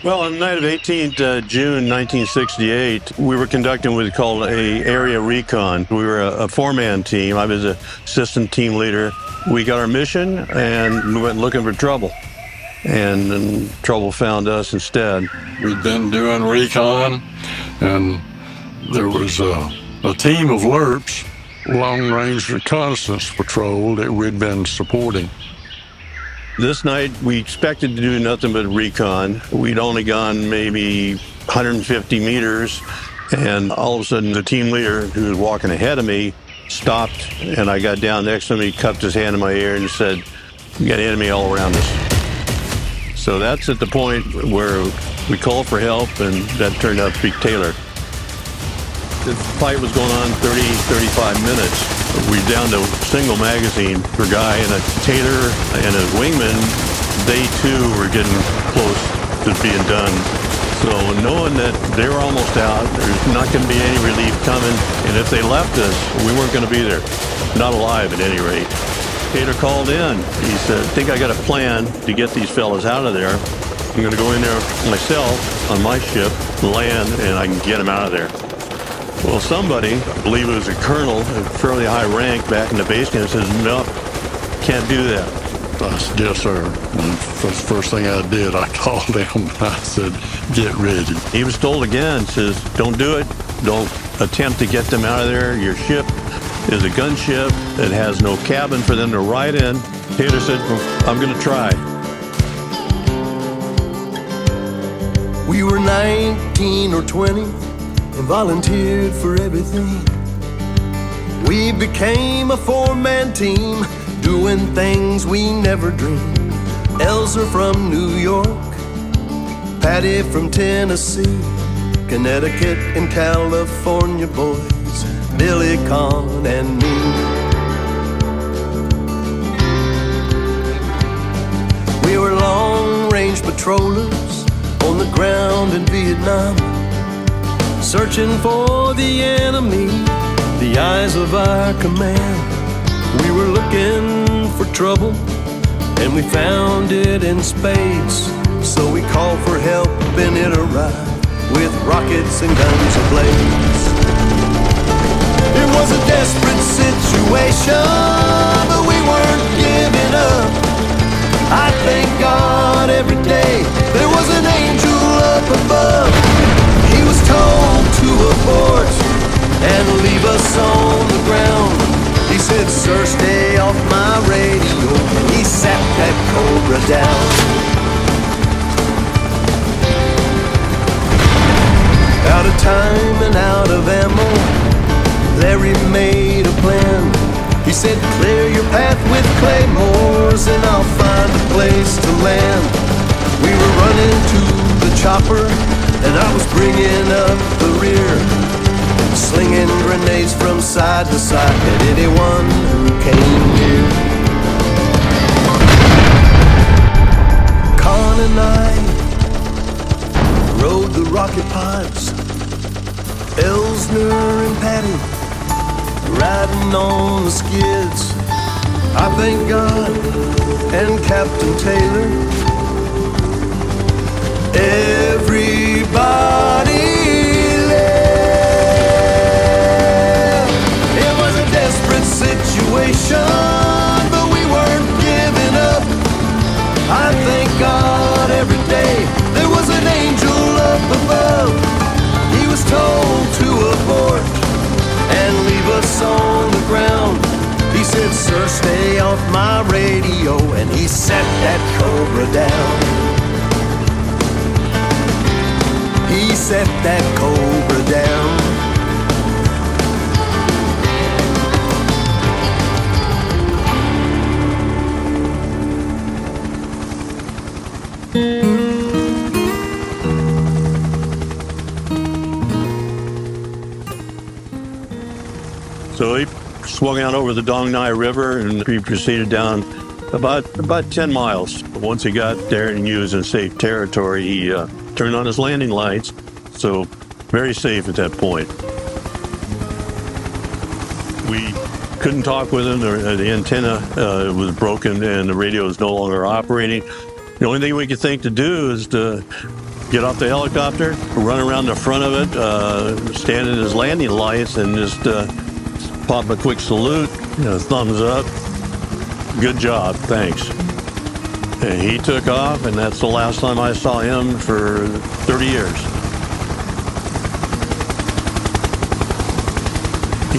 Well, on the night of 18th June 1968, we were conducting what we called a area recon. We were a four-man team. I was an assistant team leader. We got our mission and we went looking for trouble. And trouble found us instead. We'd been doing recon, and there was a team of LRPs, long-range reconnaissance patrol, that we'd been supporting. This night, we expected to do nothing but recon. We'd only gone maybe 150 meters, and all of a sudden, the team leader who was walking ahead of me stopped, and I got down next to him. He cupped his hand in my ear and said, "We got enemy all around us." So that's at the point where we called for help, and that turned out to be Taylor. The fight was going on 30, 35 minutes. We down to single magazine per guy, and Taylor and his wingman, they too were getting close to being done. So knowing that they were almost out, there's not going to be any relief coming, and if they left us, we weren't going to be there. Not alive at any rate. Taylor called in. He said, "I think I got a plan to get these fellas out of there. I'm going to go in there myself on my ship, land, and I can get them out of there." Well, somebody, I believe it was a colonel, a fairly high rank back in the base camp, says, "No, can't do that." I said, "Yes, sir." And the first thing I did, I called him and I said, "Get ready." He was told again, says, "Don't do it. Don't attempt to get them out of there. Your ship is a gunship. It has no cabin for them to ride in." Taylor said, "Well, I'm going to try." We were 19 or 20 and volunteered for everything. We became a four-man team, doing things we never dreamed. Elzer from New York, Patty from Tennessee, Connecticut and California boys, Billy Conn and me. We were long-range patrollers on the ground in Vietnam, searching for the enemy, the eyes of our command. We were looking for trouble, and we found it in spades. So we called for help, and it arrived with rockets and guns ablaze. It was a desperate situation, but we weren't giving up. I thank God every day there was an angel up above. He was told to abort and leave us on the ground. He said, "Sir, stay off my radio." He sat that Cobra down. Out of time and out of ammo, Larry made a plan. He said, "Clear your path with claymores and I'll find a place to land." We were running to the chopper and I was bringing up the rear, slinging grenades from side to side at anyone who came near. Conn and I rode the rocket pods, Elsner and Patty riding on the skids. I thank God and Captain Taylor. Everybody left. It was a desperate situation, but we weren't giving up. I thank God every day there was an angel up above. He was told to abort and leave us on the ground. He said, "Sir, stay off my that cobra down. He set that cobra down. So he swung out over the Dong Nai River and he proceeded down about 10 miles. Once he got there and he was in safe territory, he turned on his landing lights. So very safe at that point. We couldn't talk with him. The antenna was broken and the radio was no longer operating. The only thing we could think to do is to get off the helicopter, run around the front of it, stand in his landing lights, and just pop a quick salute, thumbs up. Good job, thanks. And he took off, and that's the last time I saw him for 30 years.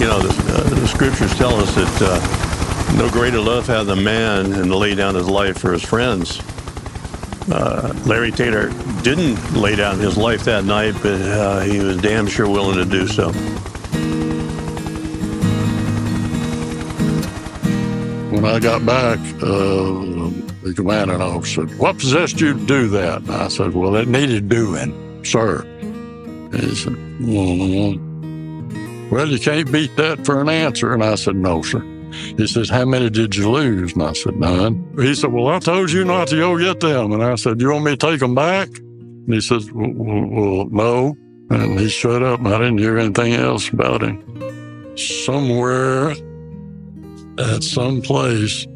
The scriptures tell us that no greater love hath a man than to lay down his life for his friends. Larry Taylor didn't lay down his life that night, but he was damn sure willing to do so. When I got back, the commanding officer said, "What possessed you to do that?" And I said, "Well, it needed doing, sir." And he said, "Well, you can't beat that for an answer." And I said, "No, sir." He says, "How many did you lose?" And I said, "None." He said, "Well, I told you not to go get them." And I said, "You want me to take them back?" And he says, well, no. And he shut up, and I didn't hear anything else about him. Somewhere, at some place,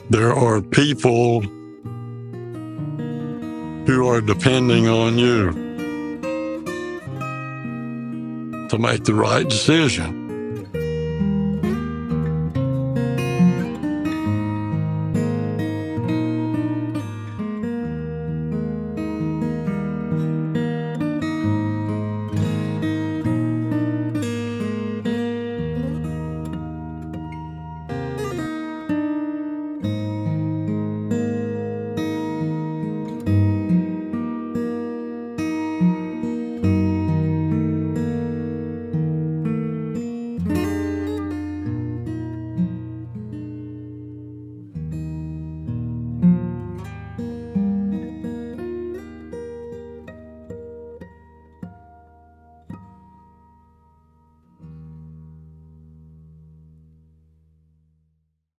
there are people who are depending on you to make the right decision.